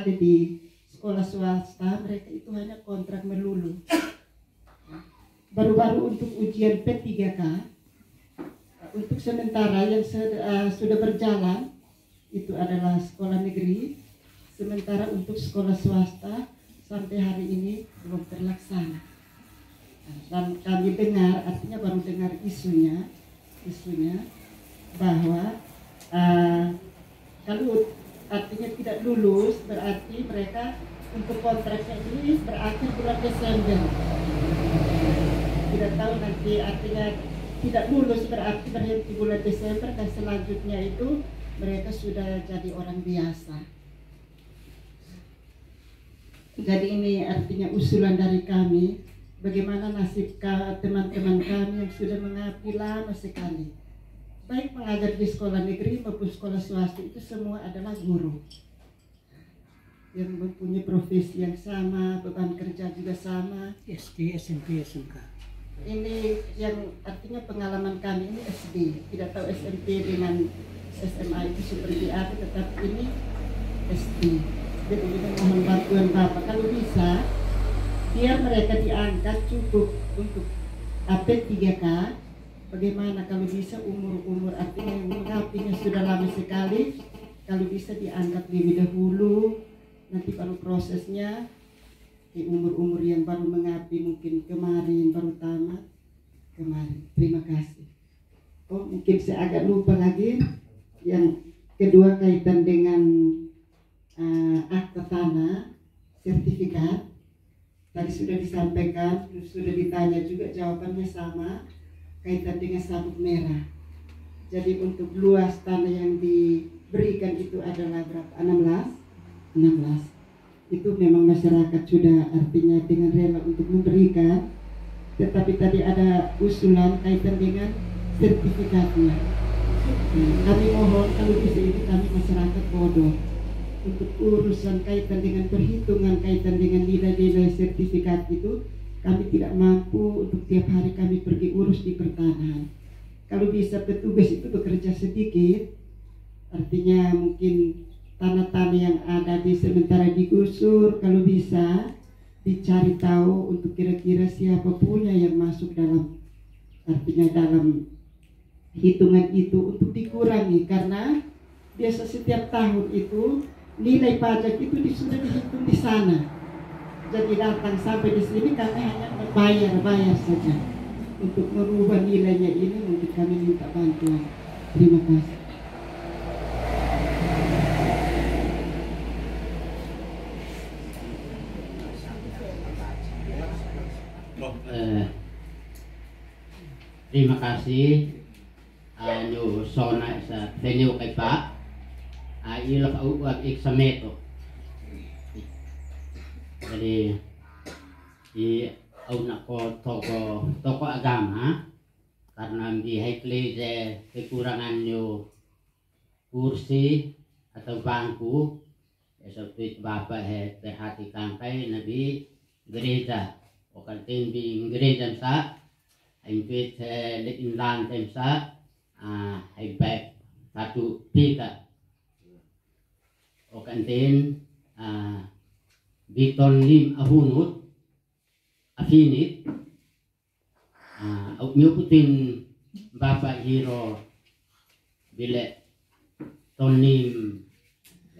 di sekolah swasta mereka itu hanya kontrak melulu. Baru-baru untuk ujian P3K untuk sementara yang sudah berjalan itu adalah sekolah negeri, sementara untuk sekolah swasta sampai hari ini belum terlaksana. Dan kami dengar, artinya baru dengar isunya bahwa kalau artinya tidak lulus berarti mereka untuk kontraknya ini berakhir bulan Desember. Tidak tahu nanti artinya tidak lulus berarti berhenti bulan Desember dan selanjutnya itu mereka sudah jadi orang biasa. Jadi ini artinya usulan dari kami, bagaimana nasib teman-teman kami yang sudah mengabdi lama sekali. Baik mengajar di sekolah negeri maupun sekolah swasta itu semua adalah guru yang mempunyai profesi yang sama, beban kerja juga sama. SD, SMP, SMK. Ini yang artinya pengalaman kami ini SD, tidak tahu SMP dengan SMA itu seperti apa, tetapi ini SD. Jadi kita mohon bantuan Bapak kalau bisa, biar mereka diangkat cukup untuk AP3K. Bagaimana kalau bisa umur artinya yang mengabdinya sudah lama sekali, kalau bisa diangkat lebih dahulu, nanti kalau prosesnya di umur yang baru mengabdi mungkin kemarin baru tamat kemarin. Terima kasih. Oh mungkin saya agak lupa lagi yang kedua kaitan dengan akta tanah sertifikat. Tadi sudah disampaikan, sudah ditanya juga jawabannya sama. Kaitan dengan sabuk merah. Jadi untuk luas tanah yang diberikan itu adalah berapa? 16. Itu memang masyarakat sudah artinya dengan rela untuk memberikan. Tetapi tadi ada usulan kaitan dengan sertifikatnya. Kami mohon kalau bisa ini kami masyarakat bodoh untuk urusan kaitan dengan perhitungan kaitan dengan nilai-nilai sertifikat itu. Kami tidak mampu untuk tiap hari kami pergi urus di pertanahan. Kalau bisa petugas itu bekerja sedikit, artinya mungkin tanah-tanah yang ada di sementara digusur, kalau bisa dicari tahu untuk kira-kira siapa punya yang masuk dalam, artinya dalam hitungan itu untuk dikurangi, karena biasa setiap tahun itu nilai pajak itu sudah dihitung di sana. Jadi datang sampai di sini kami hanya bayar saja. Untuk merubah nilainya ini mungkin kami minta bantuan. Terima kasih. Terima kasih. Anu sona sa venue kay Pak. Ilok uwag iksameto. Jadi nak toko agama karena di haikli kekurangan yo kursi atau bangku seperti Bapak perhatikan kay nabi gereja okan di gereja sa impit lekin lantai sa ay baik satu tiga okan Biton lim ahunut afinit nyukutin Bapak Hiro bile tonim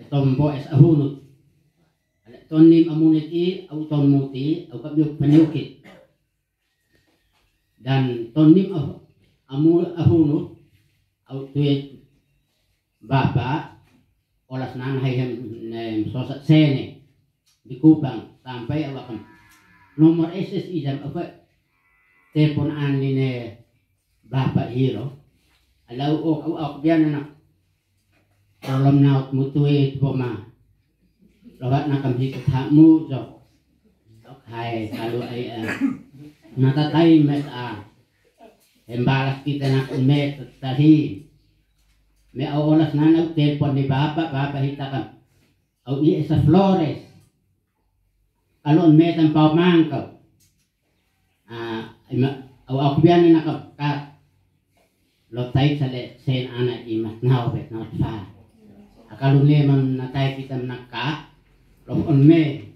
tombo es ahunut tonim amuniti au tonmuti au kabyuk panyukit dan tonim ahunut au tuit Bapak olas nanay hem sosat sene di Kubang sampai awakan nomor SSI jam apa telepon anline Bapak Hiro alau ok biar anak dalam naut mutui poma lawat nakam hikut hakmu jok hai kalau ai natatai met embalas kita nak met tadi me awolas nanau telepon di Bapak hitakan au isa Flores alon metan pau mangkau aku biar nak kat lo tai sale sen anak imat nau bet nau fa kalau memang natai kita nak loh on me.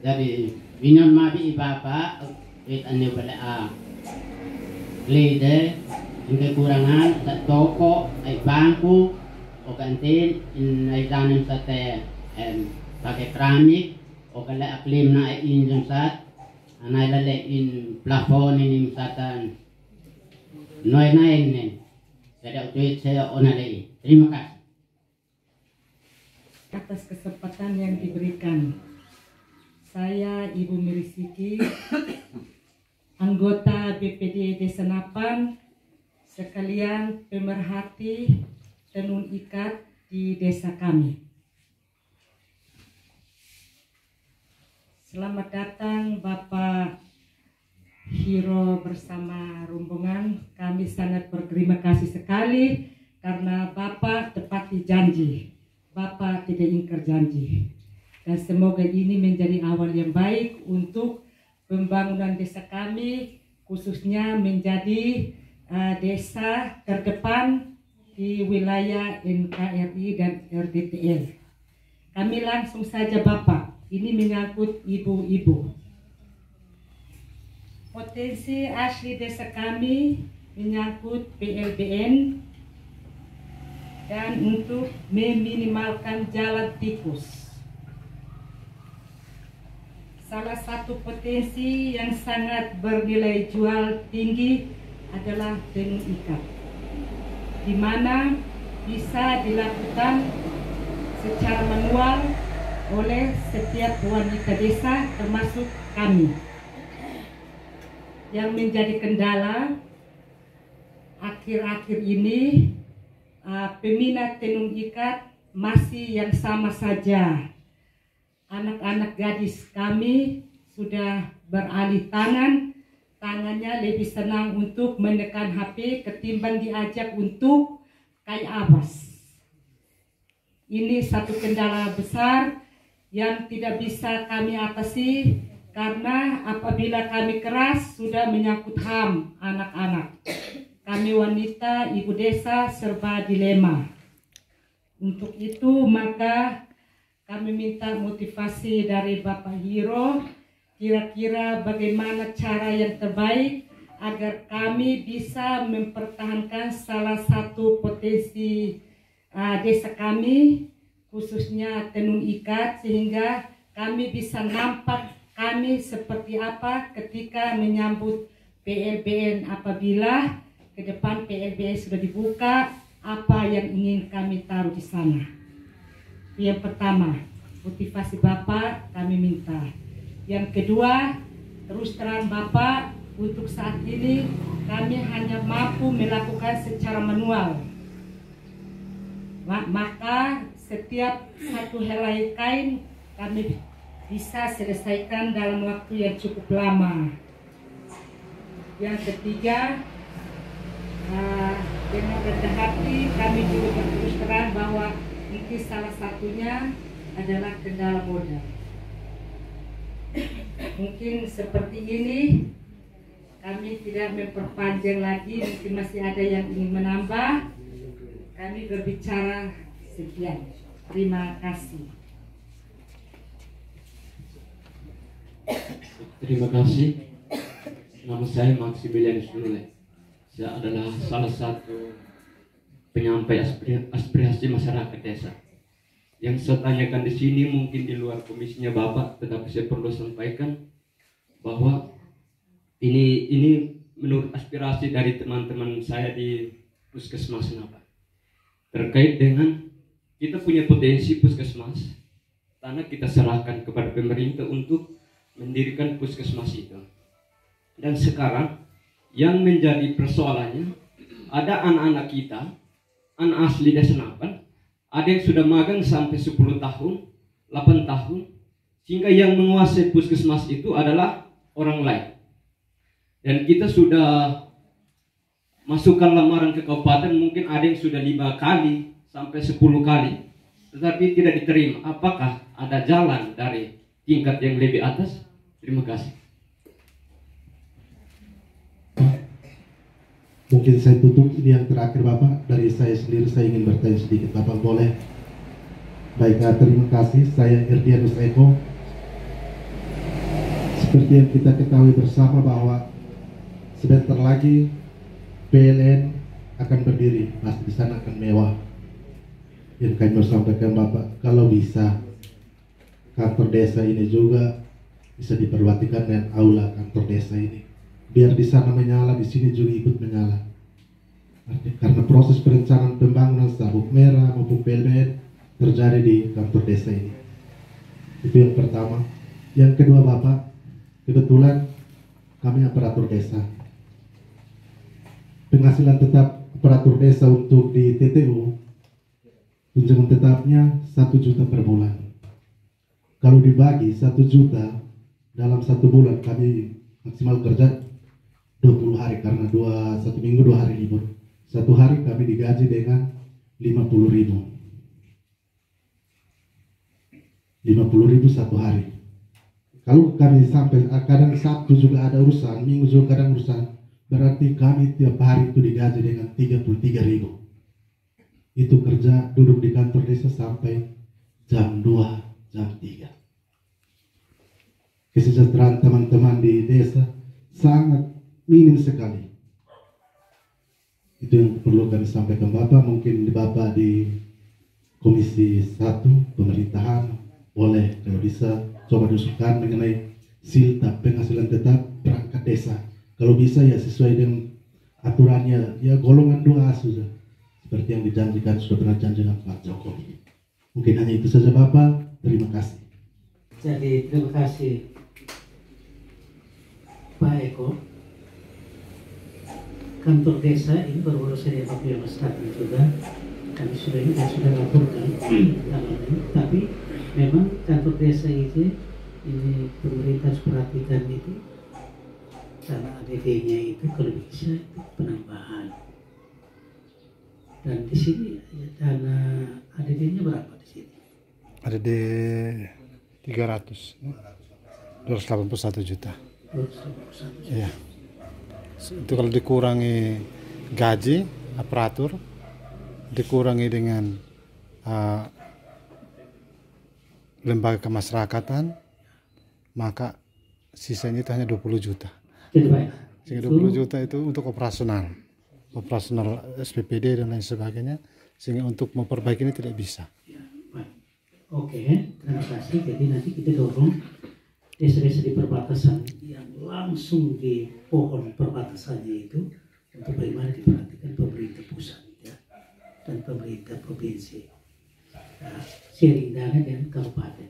Jadi binon mabi ibaba it ane wala lide yung kekurangan sa toko ay bangku o kantin in ay danim sa te pakai keramik o kala aklim na ay injong sat anay lale in plafon ini satan noy nain nen jadi utuit saya onalei. Terima kasih atas kesempatan yang diberikan. Saya Ibu Mirisiki, anggota BPD Desa Napan, sekalian pemerhati tenun ikat di desa kami. Selamat datang Bapak Hiro bersama rombongan. Kami sangat berterima kasih sekali karena Bapak tepati janji. Bapak tidak ingkar janji. Dan semoga ini menjadi awal yang baik untuk pembangunan desa kami, khususnya menjadi desa terdepan di wilayah NKRI dan RDTL. Kami langsung saja Bapak, ini menyangkut ibu-ibu. Potensi asli desa kami menyangkut PLBN dan untuk meminimalkan jalan tikus. Salah satu potensi yang sangat bernilai jual tinggi adalah tenun ikat, di mana bisa dilakukan secara manual oleh setiap wanita desa termasuk kami. Yang menjadi kendala akhir-akhir ini peminat tenun ikat masih yang sama saja. Anak-anak gadis kami sudah beralih tangannya lebih senang untuk menekan HP ketimbang diajak untuk kai abas. Ini satu kendala besar yang tidak bisa kami atasi karena apabila kami keras sudah menyangkut HAM anak-anak. Kami wanita, ibu desa serba dilema. Untuk itu maka kami minta motivasi dari Bapak Hiro, kira-kira bagaimana cara yang terbaik agar kami bisa mempertahankan salah satu potensi desa kami, khususnya tenun ikat, sehingga kami bisa nampak kami seperti apa ketika menyambut PLBN apabila ke depan PLBN sudah dibuka, apa yang ingin kami taruh di sana. Yang pertama, motivasi Bapak kami minta. Yang kedua, terus terang Bapak, untuk saat ini kami hanya mampu melakukan secara manual. Maka setiap satu helai kain kami bisa selesaikan dalam waktu yang cukup lama. Yang ketiga, dengan rendah hati kami juga berterus terang bahwa mungkin salah satunya adalah kendala modal. Mungkin seperti ini, kami tidak memperpanjang lagi, mungkin masih ada yang ingin menambah. Kami berbicara sekian. Terima kasih. Terima kasih. Nama saya Maximilian Sunule. Saya adalah salah satu penyampai aspirasi masyarakat desa. Yang saya tanyakan di sini mungkin di luar komisinya Bapak, tetapi saya perlu sampaikan bahwa ini menurut aspirasi dari teman-teman saya di Puskesmas Napan. Terkait dengan kita punya potensi puskesmas, tanah kita serahkan kepada pemerintah untuk mendirikan puskesmas itu. Dan sekarang yang menjadi persoalannya, ada anak-anak kita, anak asli desa Napan, ada yang sudah magang sampai 10 tahun, 8 tahun, sehingga yang menguasai puskesmas itu adalah orang lain. Dan kita sudah masukkan lamaran ke kabupaten, mungkin ada yang sudah 5 kali sampai 10 kali, tetapi tidak diterima. Apakah ada jalan dari tingkat yang lebih atas? Terima kasih. Mungkin saya tutup, ini yang terakhir Bapak. Dari saya sendiri saya ingin bertanya sedikit, Bapak boleh? Baik, terima kasih. Saya Irdianus Eko. Seperti yang kita ketahui bersama bahwa sebentar lagi PLN akan berdiri, pasti di sana akan mewah. Yang kami mau sampaikan Bapak, kalau bisa kantor desa ini juga bisa diperhatikan dengan aula kantor desa ini. Biar di sana menyala, di sini juga ikut menyala. Karena proses perencanaan pembangunan Sabuk Merah maupun PLN terjadi di kantor desa ini. Itu yang pertama. Yang kedua Bapak, kebetulan kami aparatur desa. Penghasilan tetap aparatur desa untuk di TTU, tunjangan tetapnya 1 juta per bulan. Kalau dibagi 1 juta dalam 1 bulan, kami maksimal kerja 20 hari karena 1 minggu 2 hari libur. 1 hari kami digaji dengan 50.000. 50.000 1 hari. Kalau kami sampai kadang Sabtu juga ada urusan, Minggu juga kadang urusan, berarti kami tiap hari itu digaji dengan 33.000. Itu kerja duduk di kantor desa sampai jam 2, jam 3. Kesejahteraan teman-teman di desa sangat minim sekali. Itu yang perlu kami sampaikan Bapak. Mungkin Bapak di Komisi 1 pemerintahan boleh kalau bisa coba diusulkan mengenai silta penghasilan tetap perangkat desa. Kalau bisa ya sesuai dengan aturannya, ya golongan 2A sudah. Seperti yang dijanjikan, sudah pernah janjikan Pak Jokowi. Mungkin hanya itu saja Bapak, terima kasih. Jadi terima kasih Pak Eko. Kantor desa ini baru saja Bapak Mas datang juga. Kami sudah laporkan tapi memang kantor desa itu ini pemerintah harus perhatikan itu karena ADD-nya itu kalau bisa itu penambahan. Dan di sini dana ADD-nya berapa di sini? ADD 281 juta. 281 juta. Iya. Itu kalau dikurangi gaji aparatur, dikurangi dengan lembaga kemasyarakatan, maka sisanya itu hanya 20 juta. Sehingga 20 juta itu untuk operasional SPPD dan lain sebagainya, sehingga untuk memperbaiki ini tidak bisa. Oke, terima kasih. Jadi nanti kita dorong desa-desa di perbatasan yang langsung di pohon perbatasannya itu untuk bagaimana diperhatikan pemerintah pusat ya, dan pemerintah provinsi. Nah, sharing dana dengan kabupaten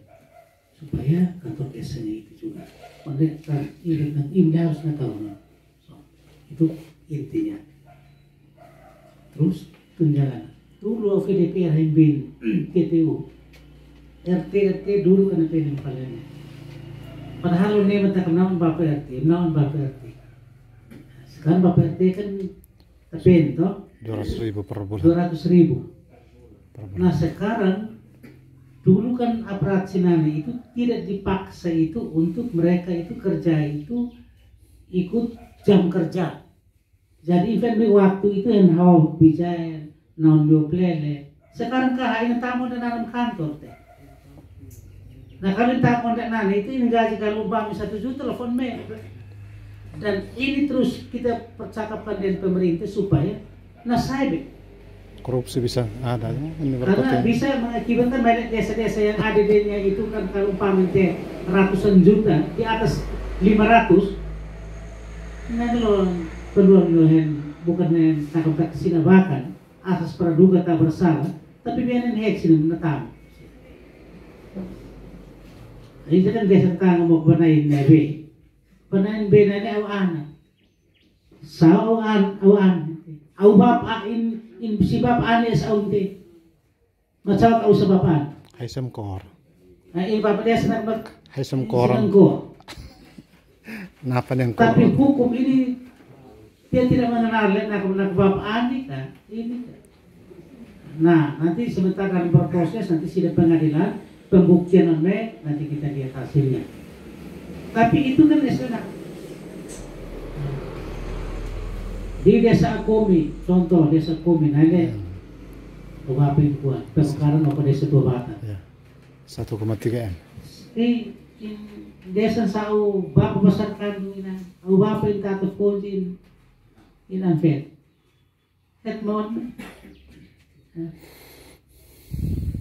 supaya kantor desanya itu juga mereka imda harus tahu itu intinya. Terus tunjangan dulu VDP Himbin TTU RT dulu kan pengen paling padahal ini mentak naon Bapak RT sekarang Bapak RT kan tapi itu 200.000 per bulan. 200.000. Nah sekarang dulu kan aparat Sinani itu tidak dipaksa itu untuk mereka itu kerja itu ikut jam kerja. Jadi event waktu itu yang hawa bicara non dioplele. Sekarang hanya tamu dan dalam kantor teh. Nah kalau tamu dan nana itu ini gaji kalau umpamanya 1 juta telepon me. Dan ini terus kita percakapkan dengan pemerintah supaya nasib Korupsi bisa ada ya. Karena bisa mengakibatkan banyak desa-desa yang ADD-nya itu kan kalau umpamanya ratusan juta di atas 500. Nah kalau peluang bukan yang tak kesinabakan asas praduga tak bersalah, tapi biarin heks ini menetap. Jadi kan desa tangga mau benain nebe, benain benane awan, sawan awan, awap in si bapak anis aunti, macam kau sebapan. Haisam kor. Nah ini bapak dia senang ber. Haisam koran. Napa yang kor? Tapi hukum ini dia tidak mengenal nak bapak anik kan ini. Nah nanti sebentar kami berproses nanti sidang pengadilan pembuktian nanti kita lihat hasilnya. Tapi itu kan enak. Di desa Komi, contoh desa Komi, Apa itu kuat? Sekarang apa desa tua bata? Ya. 1,3 M. Di desa sau bapak besar kandungan, au bapak yang kata pojin in anfet. Het mon.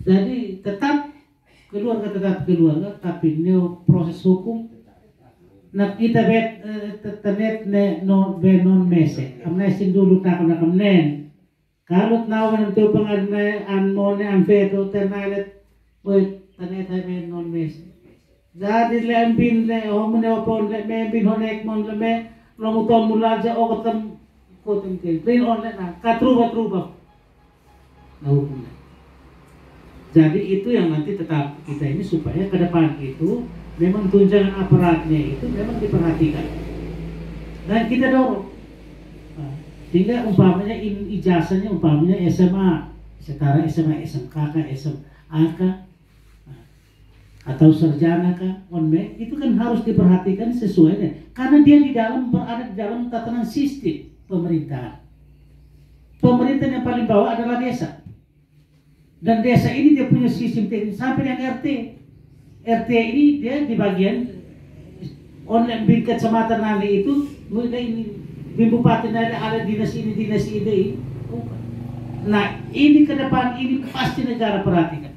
Jadi tetap keluarga, tapi neo proses hukum nak kita bet tenet ne non be non mese. Amnesin dulu tak nak amnen. Kalau nawan itu pengadna an mone an feto tenalet, wait tenet be non mese. Jadi lembin le homne opon le membin honek mon le me lomuton mulaja o katam kotem ke. Clean on le na katruba. Nah, jadi itu yang nanti tetap kita ini supaya ke depan itu memang tunjangan aparatnya itu memang diperhatikan dan kita dorong. Sehingga umpamanya ijazahnya umpamanya SMA, setara SMA, SMK, SMAK atau sarjana onme itu kan harus diperhatikan sesuai karena dia berada di dalam tatanan sistem pemerintahan. Pemerintahan yang paling bawah adalah desa. Dan desa ini dia punya sistem teknis sampai yang RT. RT ini dia di bagian online bin kecamatan nanti itu mulai ini di bupati ada dinas ini. Nah ini ke depan ini pasti negara perhatikan.